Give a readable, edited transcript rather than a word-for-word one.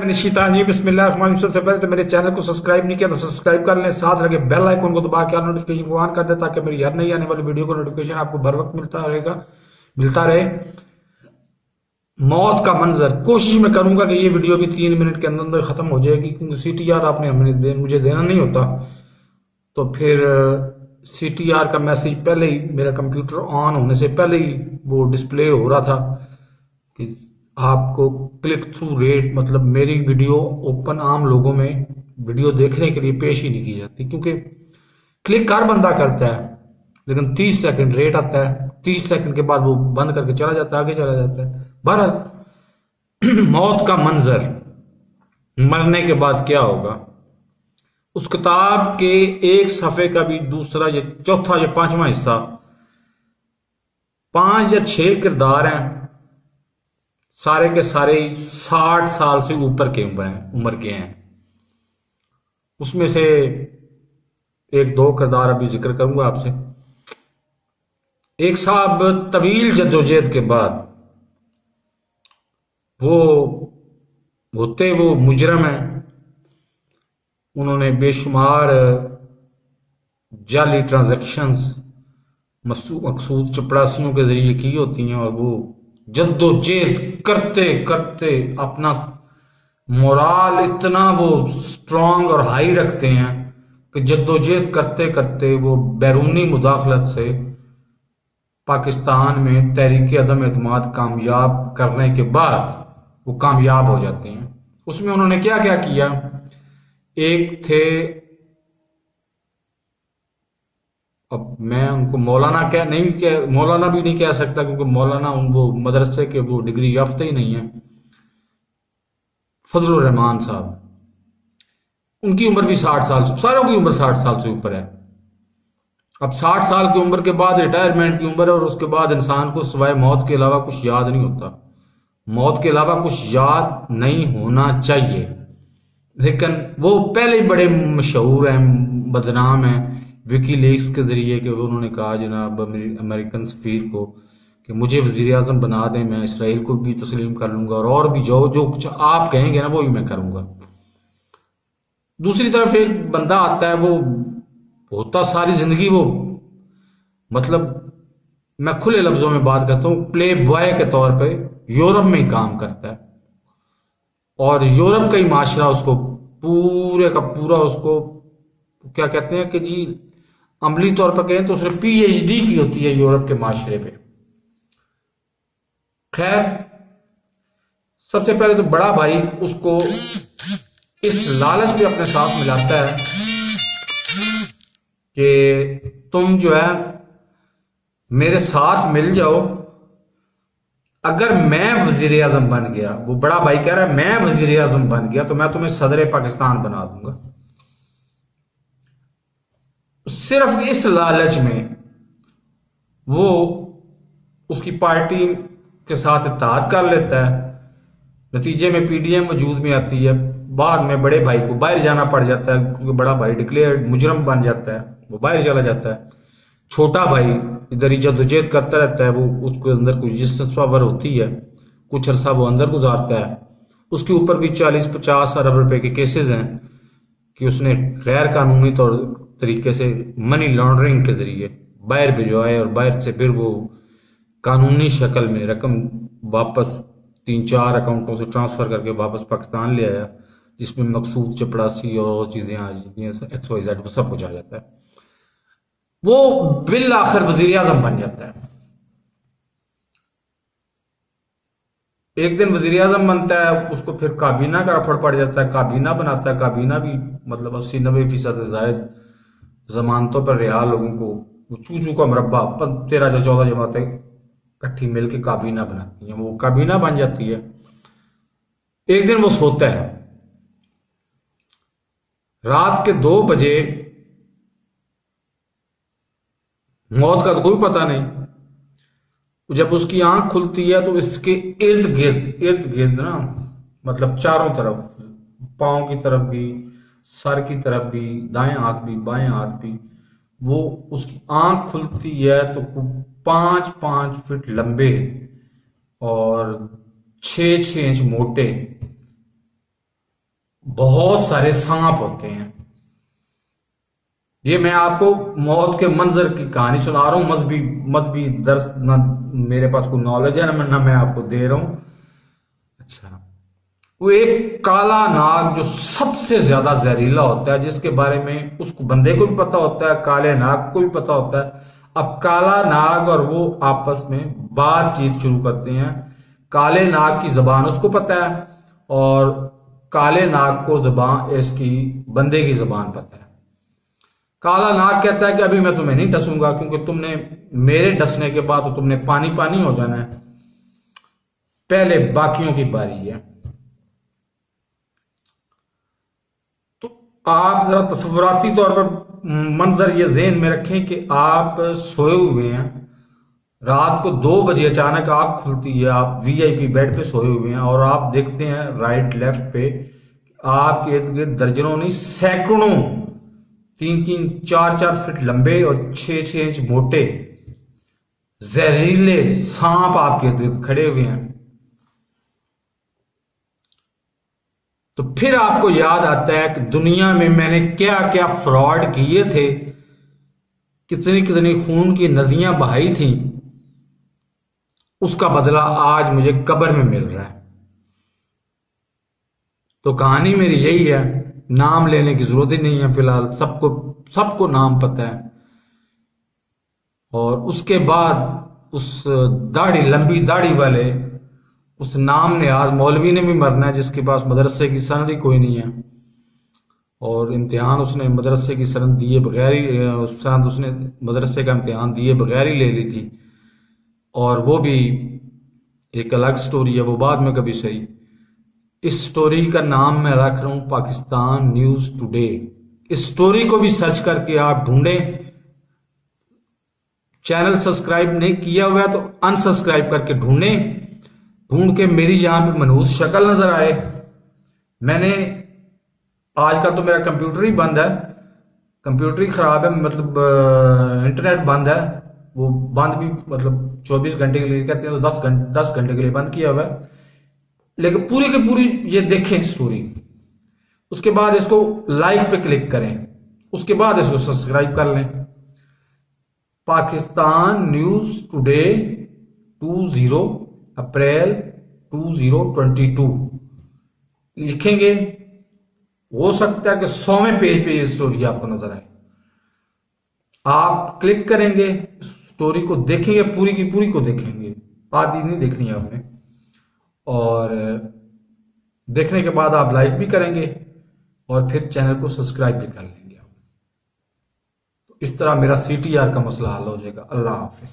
बिस्मिल्लाह। सबसे पहले तो मेरे चैनल को सब्सक्राइब नहीं किया तो सब्सक्राइब कर लें, साथ लगे बेल आइकन को दबा के ऑल नोटिफिकेशन को ऑन कर दें ताकि मेरी हर नई आने वाली वीडियो को नोटिफिकेशन आपको बर वक्त मिलता रहे। मौत का मंजर कोशिश में करूंगा कि ये वीडियो भी 3 मिनट के अंदर अंदर खत्म हो जाएगी, क्योंकि CTR आपने मुझे देना नहीं होता, तो फिर CTR का मैसेज पहले ही मेरा कंप्यूटर ऑन होने से पहले ही वो डिस्प्ले हो रहा था कि आपको क्लिक थ्रू रेट, मतलब मेरी वीडियो ओपन आम लोगों में वीडियो देखने के लिए पेश ही नहीं की जाती, क्योंकि क्लिक हर बंदा करता है लेकिन 30 सेकंड रेट आता है, 30 सेकंड के बाद वो बंद करके चला जाता है, आगे चला जाता है। बहरहाल मौत का मंजर, मरने के बाद क्या होगा, उस किताब के एक सफे का भी दूसरा या चौथा या पांचवा हिस्सा, 5 या 6 किरदार हैं, सारे के सारे 60 साल से ऊपर के उम्र के हैं। उसमें से 1-2 किरदार अभी जिक्र करूंगा आपसे। एक साहब तवील जद्दोजहद के बाद वो मुजरम हैं, उन्होंने बेशुमार जाली ट्रांजैक्शंस मकसूद चपड़ासियों के जरिए की होती हैं, और वो जद्दोजहद करते करते अपना मोराल इतना वो स्ट्रांग और हाई रखते हैं कि जद्दोजहद करते करते वो बैरूनी मुदाखलत से पाकिस्तान में तहरीक अदम एतमाद कामयाब करने के बाद वो कामयाब हो जाते हैं। उसमें उन्होंने क्या क्या किया, एक थे, अब मैं उनको मौलाना मौलाना भी नहीं कह सकता, क्योंकि मौलाना वो मदरसे के वो डिग्री याफ्ता ही नहीं है, फजलुर रहमान साहब, उनकी उम्र भी 60 साल, सारों की उम्र 60 साल से ऊपर है। अब 60 साल की उम्र के बाद रिटायरमेंट की उम्र है, और उसके बाद इंसान को सिवाय मौत के अलावा कुछ याद नहीं होता, मौत के अलावा कुछ याद नहीं होना चाहिए। लेकिन वो पहले ही बड़े मशहूर हैं, बदनाम हैं विकीलीक्स के जरिए, कि उन्होंने कहा जनाब अमेरिकन सफीर को कि मुझे वजीर आजम बना दें, मैं इसराइल को भी तस्लीम कर लूंगा, और भी जो कुछ आप कहेंगे ना वो ही मैं करूंगा। दूसरी तरफ एक बंदा आता है, वो होता सारी जिंदगी वो, मतलब मैं खुले लफ्जों में बात करता हूं, प्ले बॉय के तौर पे यूरोप में ही काम करता है, और यूरोप का ही माशरा उसको पूरे का पूरा, उसको क्या कहते हैं कि जी अमली तौर पर कहें तो उसने PhD की होती है यूरोप के माशरे पे। खैर, सबसे पहले तो बड़ा भाई उसको इस लालच पे अपने साथ मिलाता है कि तुम जो है मेरे साथ मिल जाओ, अगर मैं वजीर आजम बन गया, वो बड़ा भाई कह रहा है मैं वजीर आजम बन गया तो मैं तुम्हें सदर पाकिस्तान बना दूंगा। सिर्फ इस लालच में वो उसकी पार्टी के साथ इत्तेहाद कर लेता है। नतीजे में PDM वजूद में आती है, बाद में बड़े भाई को बाहर जाना पड़ जाता है, क्योंकि बड़ा भाई डिक्लेयर्ड मुजरम बन जाता है, वो बाहर चला जाता है। छोटा भाई इधर ही जद्दोजहद करता रहता है, वो उसके अंदर कुछ जिस पावर होती है, कुछ अरसा वो अंदर गुजारता है। उसके ऊपर भी 40-50 अरब रुपए के केसेस हैं कि उसने गैर कानूनी तरीके से मनी लॉन्ड्रिंग के जरिए बाहर भिजवाए, और बाहर से फिर वो कानूनी शक्ल में रकम वापस 3-4 अकाउंटों से ट्रांसफर करके वापस पाकिस्तान ले आया, जिसमें मकसूद चपड़ासी और चीजें आ जाती हैं, XYZ वो सब कुछ आ जाता है। वो बिल आखिर वजीर आजम बन जाता है। एक दिन वजीर आजम बनता है, उसको फिर काबीना का रफड़ पड़ जाता है, काबीना बनाता है, काबीना भी मतलब 80-90% से ज्यादा जमानतों पर रिहा लोगों को चू का मुरब्बा 13 या 14 जमातें इकट्ठी मिलकर काबीना बनाती हैं, वो काबीना बन जाती है। एक दिन वो सोता है, रात के 2 बजे, मौत का तो कोई पता नहीं। जब उसकी आंख खुलती है तो इसके इर्द गिर्द ना, मतलब चारों तरफ, पांव की तरफ भी, सर की तरफ भी, दाएं हाथ भी बाएं हाथ भी, वो उसकी आंख खुलती है तो 5-5 फीट लंबे और 6-6 इंच मोटे बहुत सारे सांप होते हैं। ये मैं आपको मौत के मंजर की कहानी सुना रहा हूं, मजहबी मजहबी दर्स ना मेरे पास कोई नॉलेज है ना मैं आपको दे रहा हूं। अच्छा, वो एक काला नाग जो सबसे ज्यादा जहरीला होता है, जिसके बारे में उसको बंदे को भी पता होता है, काले नाग को भी पता होता है। अब काला नाग और वो आपस में बातचीत शुरू करते हैं। काले नाग की जबान उसको पता है और काले नाग को जबान इसकी बंदे की जबान पता है। काला नाग कहता है कि अभी मैं तुम्हें नहीं डसूंगा, क्योंकि तुमने मेरे डसने के बाद तो तुमने पानी पानी हो जाना है, पहले बाकियों की बारी है। तो आप जरा तस्वुराती तौर पर मंजर ये ज़हन में रखें कि आप सोए हुए हैं, रात को 2 बजे अचानक आंख खुलती है, आप वीआईपी बेड पे सोए हुए हैं और आप देखते हैं राइट लेफ्ट पे आपके इर्द गिर्द दर्जनों नहीं सैकड़ों 3-3 4-4 फीट लंबे और 6-6 इंच मोटे जहरीले सांप आपके इर्द गिर्द खड़े हुए हैं। तो फिर आपको याद आता है कि दुनिया में मैंने क्या क्या फ्रॉड किए थे, कितनी कितनी खून की नदियां बहाई थी, उसका बदला आज मुझे कब्र में मिल रहा है। तो कहानी मेरी यही है, नाम लेने की जरूरत ही नहीं है, फिलहाल सबको सबको नाम पता है। और उसके बाद उस दाढ़ी लंबी दाढ़ी वाले उस नाम ने आज मौलवी ने भी मरना है, जिसके पास मदरसे की सनद ही कोई नहीं है और इम्तिहान उसने मदरसे की सनद दिए बगैर ही सनद उसने मदरसे का इम्तिहान दिए बगैर ही ले ली थी। और वो भी एक अलग स्टोरी है, वो बाद में कभी सही। इस स्टोरी का नाम मैं रख रहा हूं पाकिस्तान न्यूज टुडे। इस स्टोरी को भी सर्च करके आप ढूंढें। चैनल सब्सक्राइब नहीं किया हुआ है तो अनसब्सक्राइब करके ढूंढें, ढूंढ के मेरी यहां पे मनहूस शक्ल नजर आए। मैंने आज का तो मेरा कंप्यूटर ही बंद है, कंप्यूटर ही खराब है, मतलब इंटरनेट बंद है, वो बंद भी मतलब 24 घंटे के लिए कहते हैं तो 10 घंटे के लिए बंद किया हुआ है। लेकिन पूरी की पूरी ये देखें स्टोरी, उसके बाद इसको लाइक पे क्लिक करें, उसके बाद इसको सब्सक्राइब कर लें। पाकिस्तान न्यूज टुडे 20 अप्रैल 2022 लिखेंगे, हो सकता है कि 100वें पेज पे ये स्टोरी आपको नजर आए। आप क्लिक करेंगे, स्टोरी को देखेंगे, पूरी की पूरी को देखेंगे, आधी नहीं देखनी है आपने। और देखने के बाद आप लाइक भी करेंगे और फिर चैनल को सब्सक्राइब भी कर लेंगे आप। तो इस तरह मेरा CTR का मसला हल हो जाएगा। अल्लाह हाफिज।